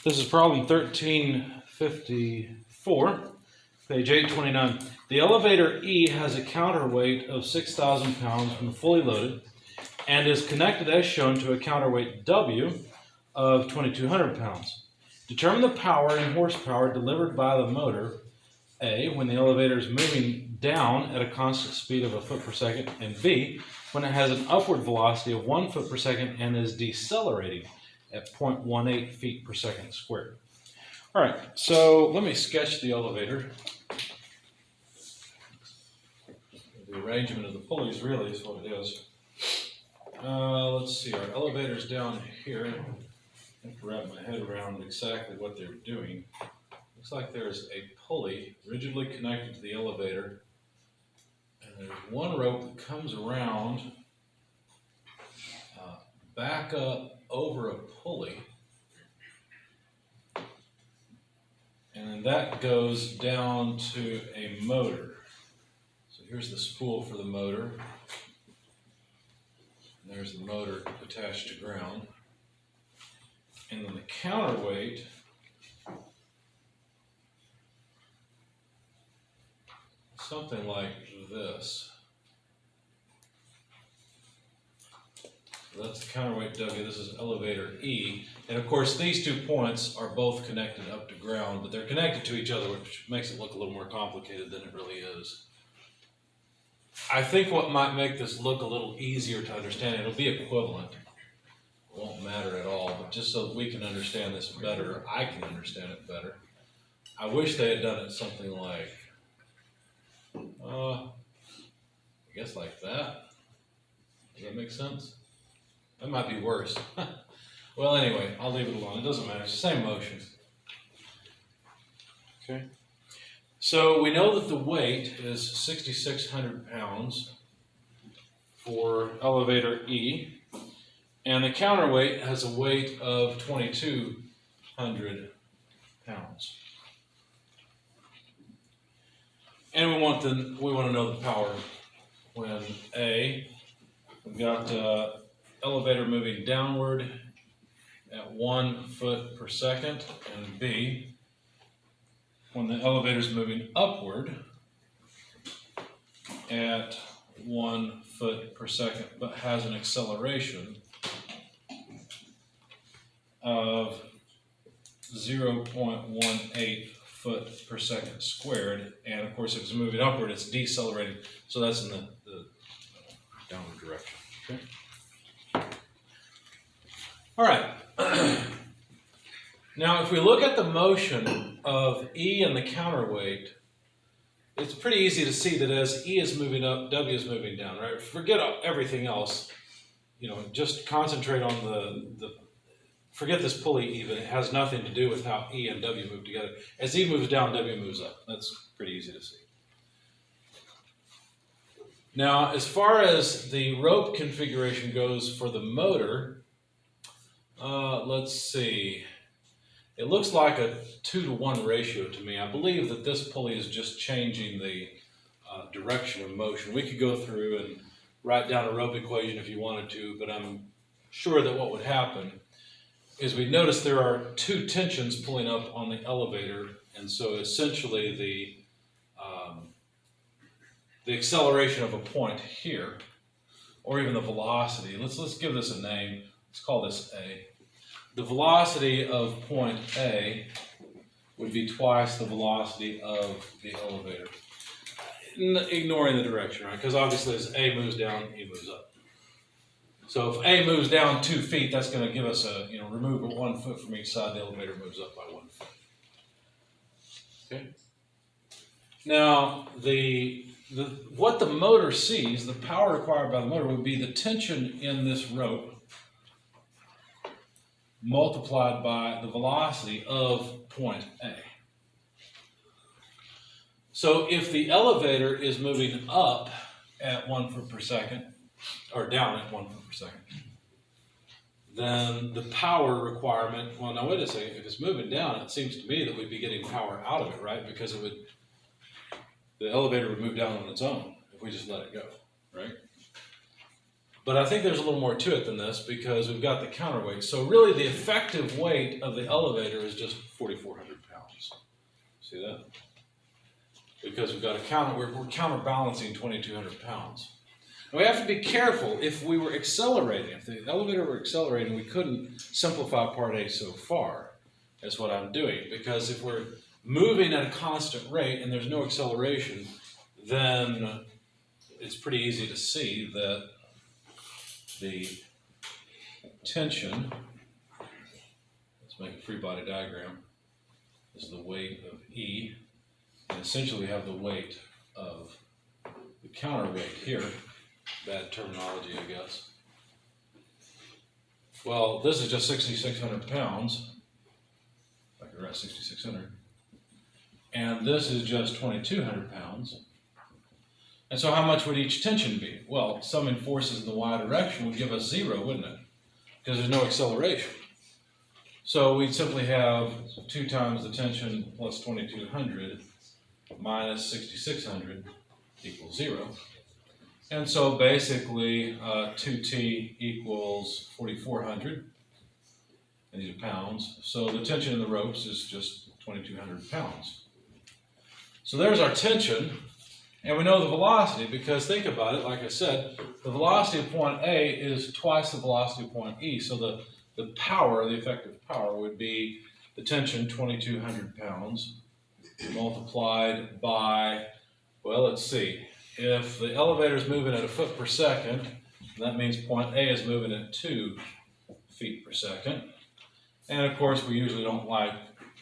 This is problem 1354, page 829. The elevator E has a counterweight of 6,000 pounds when fully loaded and is connected as shown to a counterweight W of 2,200 pounds. Determine the power in horsepower delivered by the motor A, when the elevator is moving down at a constant speed of a foot per second, and B, when it has an upward velocity of 1 foot per second and is decelerating at 0.18 feet per second squared. All right, so let me sketch the elevator. The arrangement of the pulleys really is what it is. Let's see, our elevator's down here. I have to wrap my head around exactly what they're doing. Looks like there's a pulley rigidly connected to the elevator, and there's one rope that comes around, back up over a pulley, and then that goes down to a motor. So here's the spool for the motor, and there's the motor attached to ground, and then the counterweight something like this. So that's the counterweight W, this is elevator E. And of course, these 2 points are both connected up to ground, but they're connected to each other, which makes it look a little more complicated than it really is. I think what might make this look a little easier to understand, it'll be equivalent. It won't matter at all, but just so that we can understand this better, I can understand it better. I wish they had done it something like, I guess like that. Does that make sense? That might be worse. Well, anyway, I'll leave it alone. It doesn't matter. It's the same motion. Okay. So we know that the weight is 6,600 pounds for elevator E, and the counterweight has a weight of 2,200 pounds. And we want to know the power when A, we've got elevator moving downward at 1 foot per second, and B, when the elevator is moving upward at 1 foot per second, but has an acceleration of 0.18 foot per second squared, and of course if it's moving upward it's decelerating, so that's in the downward direction. Okay. All right. Now if we look at the motion of E and the counterweight, it's pretty easy to see that as E is moving up, W is moving down, right? Forget everything else, just concentrate on forget this pulley even. It has nothing to do with how E and W move together. As E moves down, W moves up. That's pretty easy to see. Now, as far as the rope configuration goes for the motor, let's see. It looks like a 2-to-1 ratio to me. I believe that this pulley is just changing the direction of motion. We could go through and write down a rope equation if you wanted to, but I'm sure that what would happen is we notice there are 2 tensions pulling up on the elevator, and so essentially the acceleration of a point here, or even the velocity. Let's give this a name. Let's call this A. The velocity of point A would be twice the velocity of the elevator, ignoring the direction, right? Because obviously as A moves down, E moves up. So if A moves down 2 feet, that's going to give us remove 1 foot from each side. The elevator moves up by 1 foot. Okay. Now what the motor sees, the power required by the motor, would be the tension in this rope multiplied by the velocity of point A. So if the elevator is moving up at 1 foot per second, or down at 1 foot per second, then the power requirement, well, now wait a second, if it's moving down, it seems to me that we'd be getting power out of it, right? Because the elevator would move down on its own if we just let it go, right? But I think there's a little more to it than this because we've got the counterweight. So really the effective weight of the elevator is just 4,400 pounds. See that? Because we've got we're counterbalancing 2,200 pounds. Now we have to be careful. If we were accelerating, if the elevator were accelerating, we couldn't simplify part A so far. That's what I'm doing. Because if we're moving at a constant rate and there's no acceleration, then it's pretty easy to see that the tension, let's make a free body diagram, is the weight of E, and essentially we have the weight of the counterweight here. Bad terminology, I guess. Well, this is just 6,600 pounds. If I could write 6,600. And this is just 2,200 pounds. And so how much would each tension be? Well, summing forces in the y direction would give us 0, wouldn't it? Because there's no acceleration. So we'd simply have 2 times the tension plus 2,200 minus 6,600 equals 0. And so basically 2t equals 4,400, and these are pounds. So the tension in the ropes is just 2,200 pounds. So there's our tension. And we know the velocity because think about it, like I said, the velocity of point A is twice the velocity of point E. So the power, the effective power, would be the tension, 2,200 pounds, multiplied by, well, let's see. If the elevator is moving at a foot per second, that means point A is moving at 2 feet per second. And of course, we usually don't like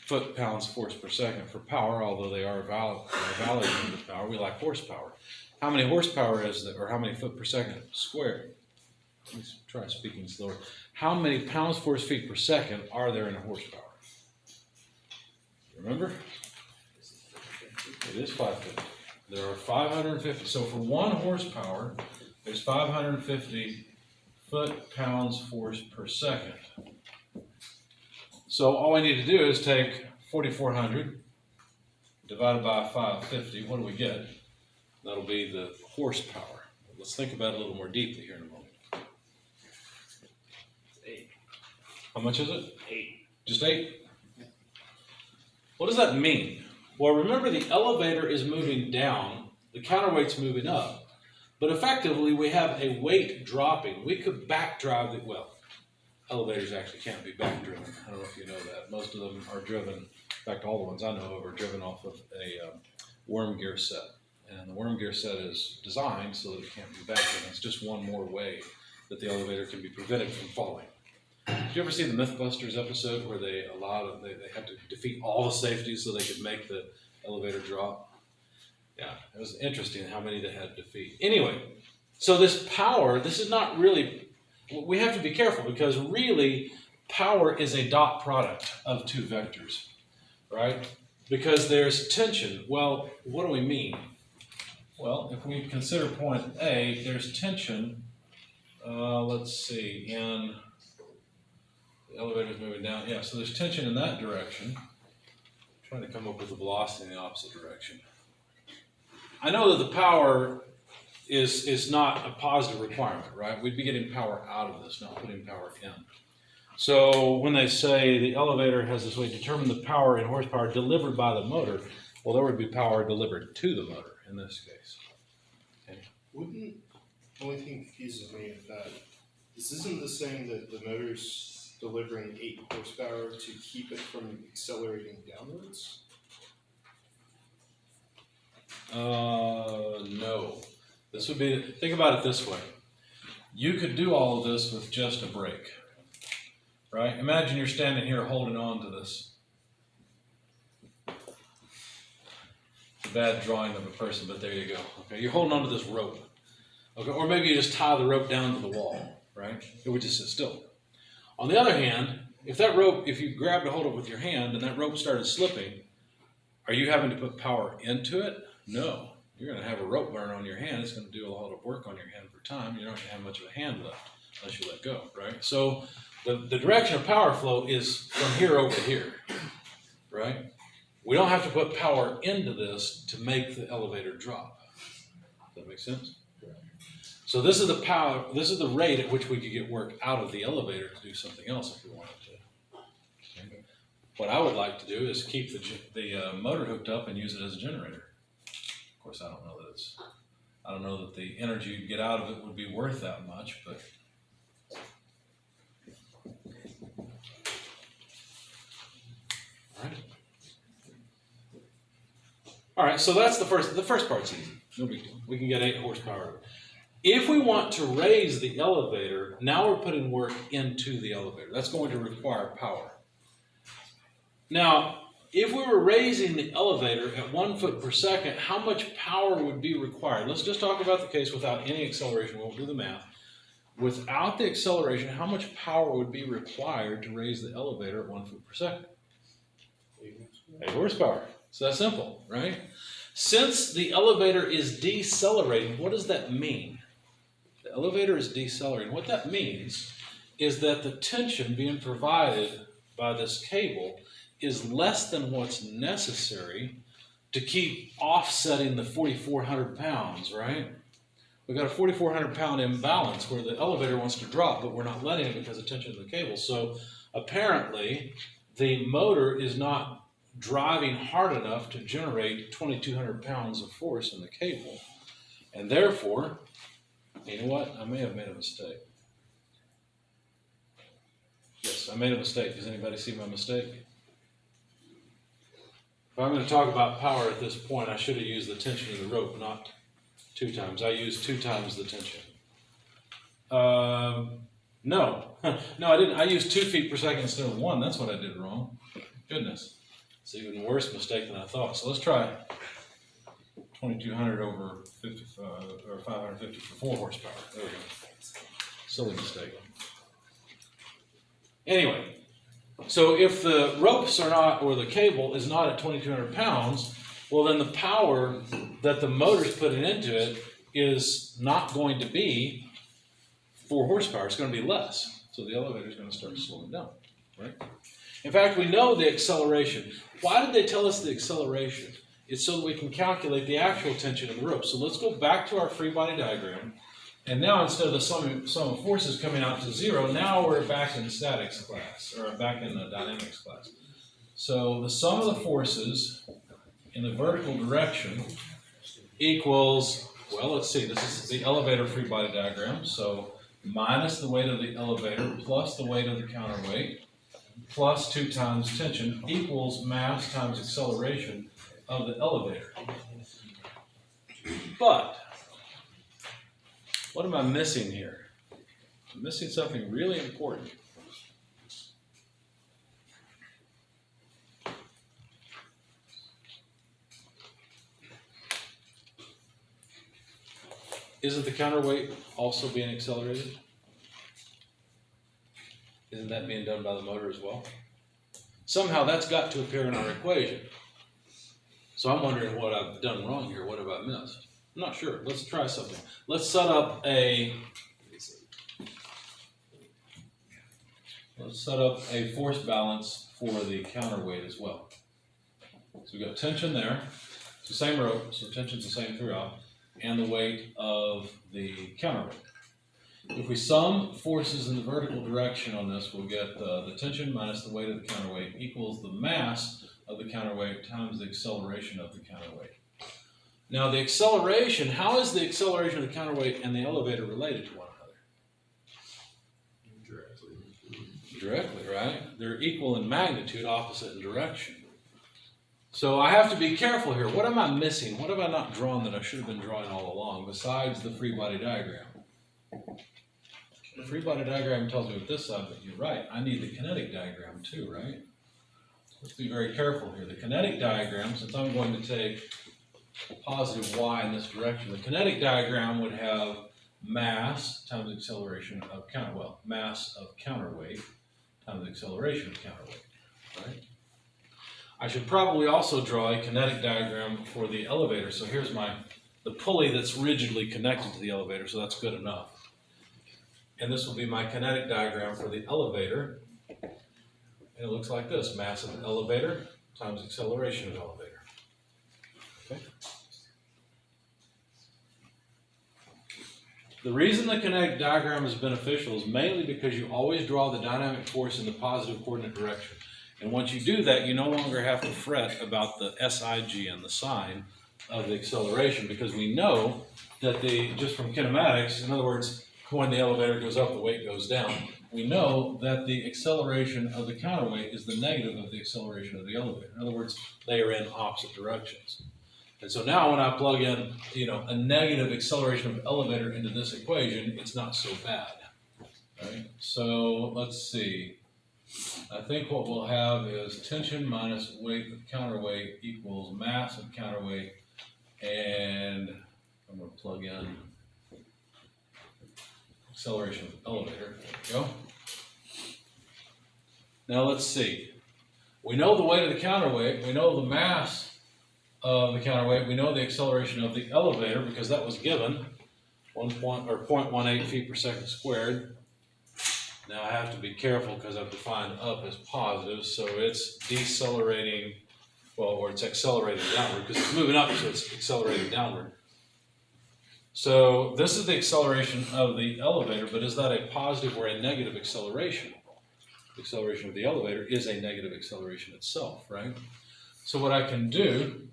foot-pounds force per second for power, although they are valid unit of power. We like horsepower. How many horsepower is there, or how many foot per second squared? Let's try speaking slower. How many pounds force feet per second are there in a horsepower? Remember? It is 550. There are 550. So for 1 horsepower, there's 550 foot-pounds force per second. So all I need to do is take 4,400 divided by 550. What do we get? That'll be the horsepower. Let's think about it a little more deeply here in a moment. 8. How much is it? 8. Just 8? What does that mean? Well, remember the elevator is moving down, the counterweight's moving up, but effectively we have a weight dropping. We could backdrive it, well, elevators actually can't be back driven. I don't know if you know that. Most of them are driven, in fact all the ones I know of are driven off of a worm gear set. And the worm gear set is designed so that it can't be back driven. It's just one more way that the elevator can be prevented from falling. Did you ever see the Mythbusters episode where they had to defeat all the safeties so they could make the elevator drop? Yeah, it was interesting how many they had to defeat. Anyway, so this power, this is not really, we have to be careful because really power is a dot product of 2 vectors, right? Because there's tension. Well, what do we mean? Well, if we consider point A, there's tension, let's see, in the elevator's moving down. Yeah, so there's tension in that direction. I'm trying to come up with the velocity in the opposite direction. I know that the power is not a positive requirement, right? We'd be getting power out of this, not putting power in. So when they say the elevator has this way, determine the power in horsepower delivered by the motor, well, there would be power delivered to the motor in this case. Okay. Wouldn't, the only thing confuses me is that this isn't the same that the motor's delivering 8 horsepower to keep it from accelerating downwards? No. This would be, think about it this way. You could do all of this with just a brake, right? Imagine you're standing here holding on to this. It's a bad drawing of a person, but there you go. Okay, you're holding on to this rope. Okay, or maybe you just tie the rope down to the wall, right? It would just sit still. On the other hand, if that rope, if you grabbed a hold of it with your hand and that rope started slipping, are you having to put power into it? No. You're going to have a rope burn on your hand. It's going to do a lot of work on your hand for time. You're not going to have much of a hand left unless you let go, right? So the direction of power flow is from here over here, right? We don't have to put power into this to make the elevator drop. Does that make sense? So this is the power, this is the rate at which we could get work out of the elevator to do something else if we wanted to. Okay. What I would like to do is keep the motor hooked up and use it as a generator. Of course, I don't know that the energy you'd get out of it would be worth that much, but. All right, so that's the first part's easy. No big deal. We can get 8 horsepower. If we want to raise the elevator, now we're putting work into the elevator. That's going to require power. Now, if we were raising the elevator at 1 foot per second, how much power would be required? Let's just talk about the case without any acceleration. We won't do the math. Without the acceleration, how much power would be required to raise the elevator at 1 foot per second? 8 horsepower. So that's simple, right? Since the elevator is decelerating, what does that mean? The elevator is decelerating. What that means is that the tension being provided by this cable is less than what's necessary to keep offsetting the 4,400 pounds, right? We've got a 4,400 pound imbalance where the elevator wants to drop, but we're not letting it because of tension of the cable. So apparently the motor is not driving hard enough to generate 2,200 pounds of force in the cable. And therefore, you know what? I may have made a mistake. Yes, I made a mistake. Does anybody see my mistake? If I'm going to talk about power at this point, I should have used the tension of the rope, not 2 times. I used 2 times the tension. No. No, I didn't. I used 2 feet per second instead of 1. That's what I did wrong. Goodness. It's an even worse mistake than I thought. So let's try 2,200 over 55, or 550 for 4 horsepower. There we go. Silly mistake. Anyway, so if the ropes are not, or the cable is not at 2,200 pounds, well then the power that the motor's putting into it is not going to be 4 horsepower. It's going to be less. So the elevator is going to start slowing down, right? In fact, we know the acceleration. Why did they tell us the acceleration? It's so that we can calculate the actual tension of the rope. So let's go back to our free body diagram. And now instead of the sum of forces coming out to 0, now we're back in statics class, or back in the dynamics class. So the sum of the forces in the vertical direction equals, well, let's see, this is the elevator free body diagram. So minus the weight of the elevator plus the weight of the counterweight plus 2 times tension equals mass times acceleration of the elevator. But what am I missing here? I'm missing something really important. Isn't the counterweight also being accelerated? Isn't that being done by the motor as well? Somehow that's got to appear in our equation. So I'm wondering what I've done wrong here. What have I missed? I'm not sure. Let's try something. Let's set up a force balance for the counterweight as well. So we've got tension there. It's the same rope, so tension's the same throughout, and the weight of the counterweight. If we sum forces in the vertical direction on this, we'll get the tension minus the weight of the counterweight equals the mass of the counterweight times the acceleration of the counterweight. Now the acceleration, how is the acceleration of the counterweight and the elevator related to one another? Directly, right? They're equal in magnitude, opposite in direction. So I have to be careful here. What am I missing? What have I not drawn that I should have been drawing all along besides the free body diagram? The free body diagram tells me what this side, but you're right. I need the kinetic diagram too, right? Let's be very careful here. The kinetic diagram, since I'm going to take a positive y in this direction, the kinetic diagram would have mass times acceleration of mass of counterweight times acceleration of counterweight, right? I should probably also draw a kinetic diagram for the elevator. So here's the pulley that's rigidly connected to the elevator, so that's good enough. And this will be my kinetic diagram for the elevator. And it looks like this: mass of elevator times acceleration of elevator. Okay. The reason the kinetic diagram is beneficial is mainly because you always draw the dynamic force in the positive coordinate direction. And once you do that, you no longer have to fret about the SIG and the sign of the acceleration, because we know that just from kinematics, in other words, when the elevator goes up, the weight goes down. We know that the acceleration of the counterweight is the negative of the acceleration of the elevator. In other words, they are in opposite directions. And so now when I plug in, a negative acceleration of elevator into this equation, it's not so bad, right? So let's see. I think what we'll have is tension minus weight of counterweight equals mass of counterweight, and I'm going to plug in acceleration of the elevator. There we go. Now let's see. We know the weight of the counterweight. We know the mass of the counterweight. We know the acceleration of the elevator because that was given 0.18 feet per second squared. Now I have to be careful because I've defined up as positive, so it's decelerating, or it's accelerating downward because it's moving up, so it's accelerating downward. So this is the acceleration of the elevator, but is that a positive or a negative acceleration? The acceleration of the elevator is a negative acceleration itself, right? So what I can do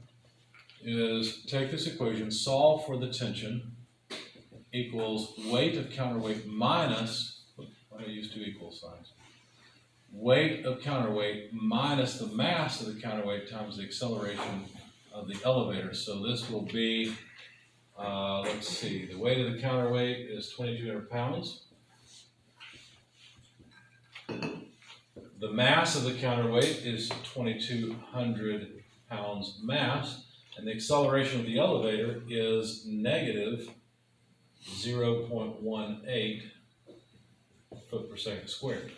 is take this equation, solve for the tension, equals weight of counterweight minus, why do I use two equal signs? Weight of counterweight minus the mass of the counterweight times the acceleration of the elevator. So this will be, let's see, the weight of the counterweight is 2,200 pounds. The mass of the counterweight is 2,200 pounds mass, and the acceleration of the elevator is negative 0.18 foot per second squared.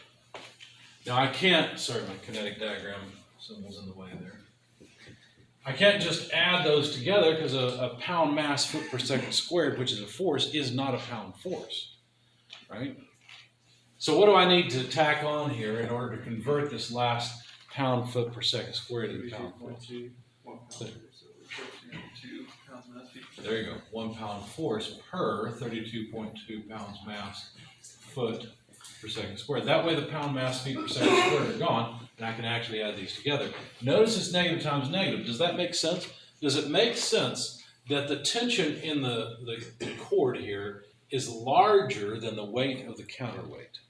Now I can't, sorry, my kinetic diagram symbol's in the way there. I can't just add those together because a pound mass foot per second squared, which is a force, is not a pound force, right? So what do I need to tack on here in order to convert this last pound foot per second squared into pound force? There you go, 1 pound force per 32.2 pounds mass foot per second squared. That way the pound mass feet per second squared are gone, and I can actually add these together. Notice it's negative times negative. Does that make sense? Does it make sense that the tension in the cord here is larger than the weight of the counterweight?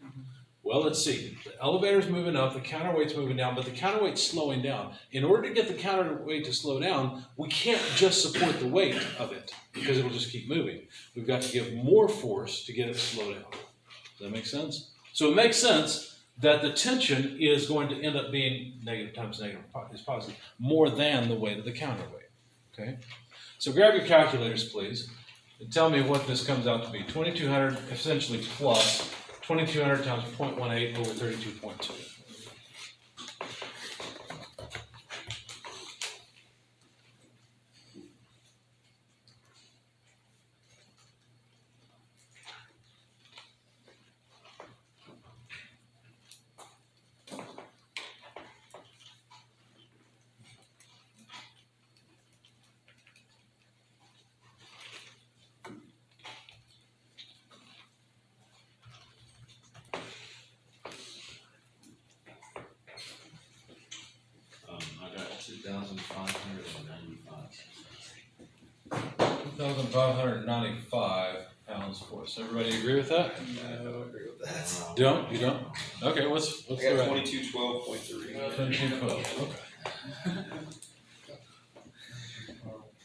Well, let's see. The elevator's moving up, the counterweight's moving down, but the counterweight's slowing down. In order to get the counterweight to slow down, we can't just support the weight of it because it'll just keep moving. We've got to give more force to get it to slow down. Does that make sense? So it makes sense that the tension is going to end up being negative times negative is positive, more than the weight of the counterweight. Okay? So grab your calculators, please, and tell me what this comes out to be. 2,200 essentially plus 2,200 times 0.18 over 32.2. I got 2,595. 2,595 pounds force. Everybody agree with that? No, I don't agree with that. Don't? You don't? Okay, what's I the got right? 2212.3. 2212. Okay.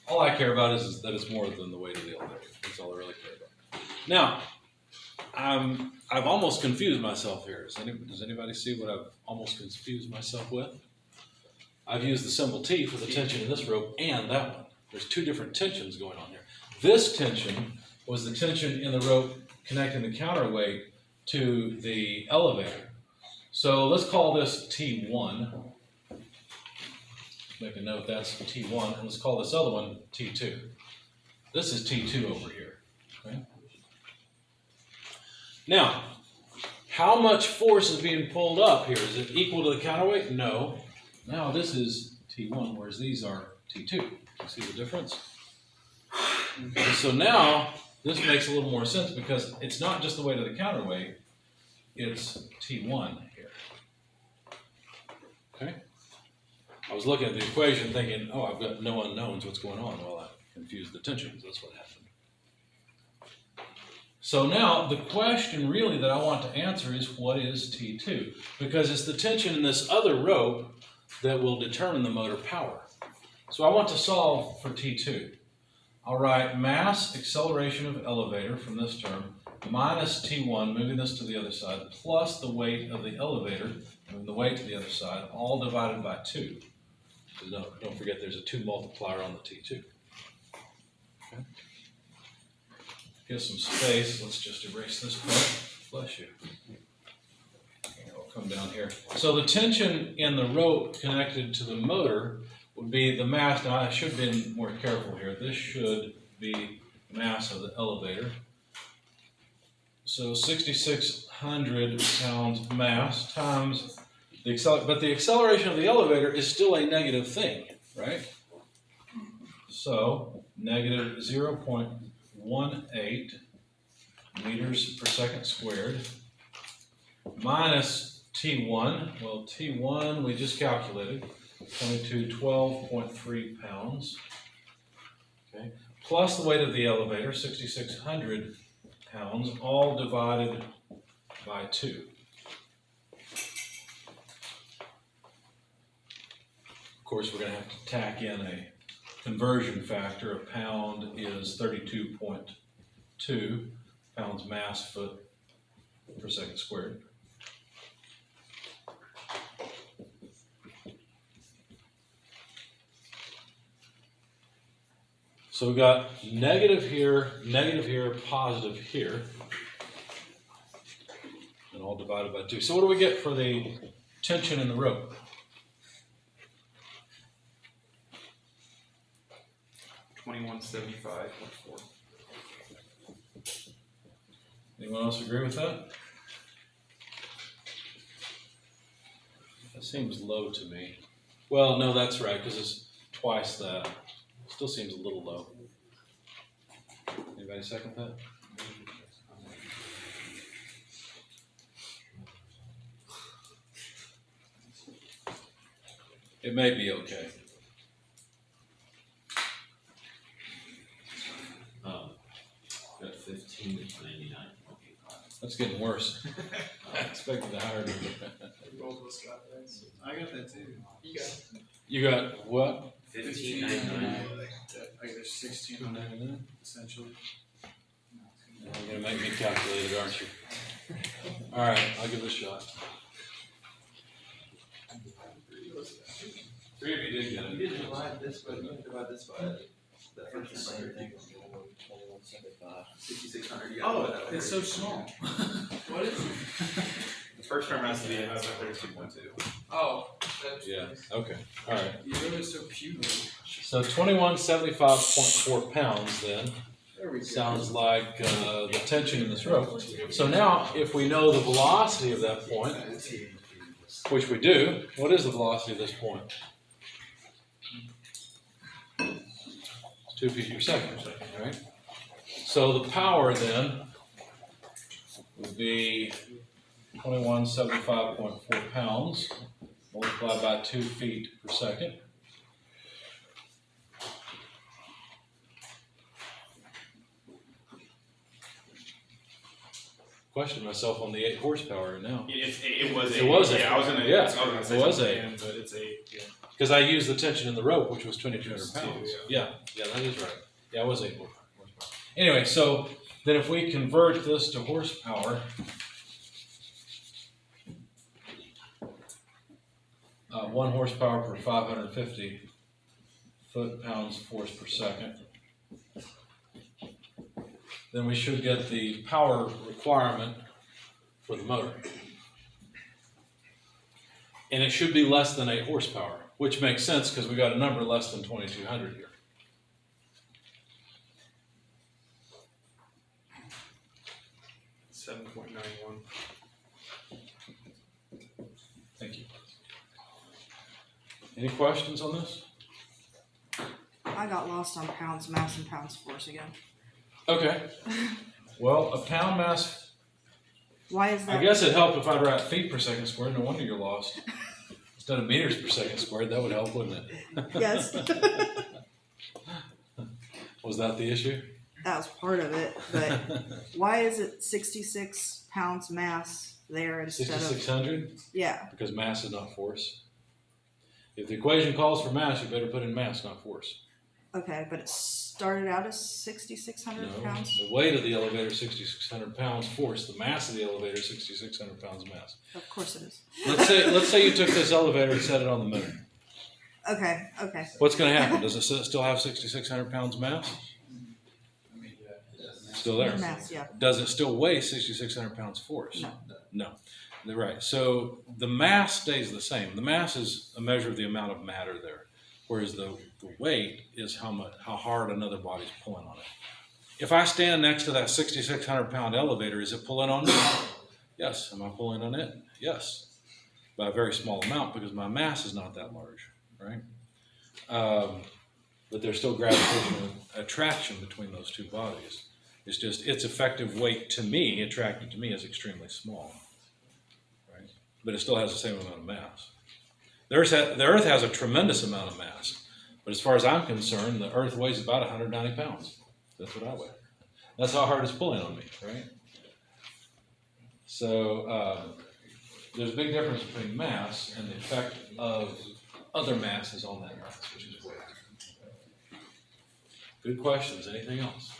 All I care about is that it's more than the weight of the elevator. That's all I really care about. Now, I've almost confused myself here. Does anybody see what I've almost confused myself with? I've used the symbol T for the tension in this rope and that one. There's two different tensions going on here. This tension was the tension in the rope connecting the counterweight to the elevator. So let's call this T1. Make a note that's T1, and let's call this other one T2. This is T2 over here. Okay? Now, how much force is being pulled up here? Is it equal to the counterweight? No. Now this is T1, whereas these are T2. You see the difference? Okay, so now this makes a little more sense because it's not just the weight of the counterweight, it's T1 here. Okay? I was looking at the equation thinking, oh, I've got no unknowns, what's going on? Well, I confused the tensions, that's what happened. So now the question really that I want to answer is what is T2? Because it's the tension in this other rope that will determine the motor power. So I want to solve for T2. I'll write mass acceleration of elevator from this term minus T1, moving this to the other side, plus the weight of the elevator, moving the weight to the other side, all divided by 2. So don't forget there's a 2 multiplier on the T2. Okay. Get some space. Let's just erase this part. Bless you. I'll come down here. So the tension in the rope connected to the motor would be the mass. Now I should have been more careful here. This should be mass of the elevator. So 6,600 pounds mass times the but the acceleration of the elevator is still a negative thing, right? So negative 0.18 meters per second squared minus T1. Well, T1 we just calculated, 2212.3 pounds. Okay, plus the weight of the elevator, 6,600 pounds, all divided by 2. Of course, we're going to have to tack in a conversion factor. A pound is 32.2 pounds mass foot per second squared. So we got negative here, positive here, and all divided by 2. So what do we get for the tension in the rope? 2175.4. Anyone else agree with that? That seems low to me. Well, no, that's right, because it's twice that. Still seems a little low. Anybody second that? It may be okay. Got 1599. That's getting worse. I expected a higher number. I got that too. You got You got what? 1599. I guess 1600 essentially. You're gonna make me calculate it, aren't you? All right, I'll give it a shot. 3 of you did get You it. didn't divide this by that first Same number. thing. 2175. 6,600. Oh, it's so small. What is it? The first term has to be 32.2. Oh, that's. Yeah, okay, all right. You wrote it so puberty. So 2175.4 pounds then. There we go. Sounds like the tension in this rope. So now, if we know the velocity of that point, which we do, what is the velocity of this point? It's 2 feet per second, right? So the power then would be 2175.4 pounds multiplied by 2 feet per second. Question myself on the 8 horsepower now. It was It was 8. Yeah, I was gonna. Yeah, I was gonna say it was something 8. again, but it's 8. Yeah. Because I used the tension in the rope, which was 2,200 It's pounds. 2, Yeah, that is right. Yeah, it was 8 horsepower. Anyway, so then if we convert this to horsepower, 1 horsepower per 550 foot-pounds force per second, then we should get the power requirement for the motor. And it should be less than 8 horsepower, which makes sense because we got a number less than 2,200 here. $7.91. Thank you. Any questions on this? I got lost on pounds mass and pounds force again. Okay. Well, a pound mass, Why is I that? guess it'd help if I'd write feet per second squared, no wonder you're lost. Instead of meters per second squared, that would help, wouldn't it? Yes. Was that the issue? That was part of it, but why is it 66 pounds mass there instead of, 6,600? yeah, Because mass is not force. If the equation calls for mass, you better put in mass, not force. okay, but it started out as 6,600 No, pounds? the weight of the elevator is 6,600 pounds force. The mass of the elevator is 6,600 pounds mass. Of course it is. Let's say you took this elevator and set it on the moon. Okay, okay. What's going to happen? Does it still have 6,600 pounds mass? Still there. Mass, yeah. Does it still weigh 6,600 pounds force? No. No. They're right. So the mass stays the same. The mass is a measure of the amount of matter there, whereas the weight is how hard another body's pulling on it. If I stand next to that 6,600 pound elevator, is it pulling on me? Yes. Am I pulling on it? Yes. By a very small amount because my mass is not that large, right? But there's still gravitational attraction between those two bodies. It's just its effective weight to me, attracted to me, is extremely small, right? But it still has the same amount of mass. The Earth has a tremendous amount of mass, but as far as I'm concerned, the Earth weighs about 190 pounds. That's what I weigh. That's how hard it's pulling on me, right? So there's a big difference between mass and the effect of other masses on that mass, which is weight. Good questions. Anything else?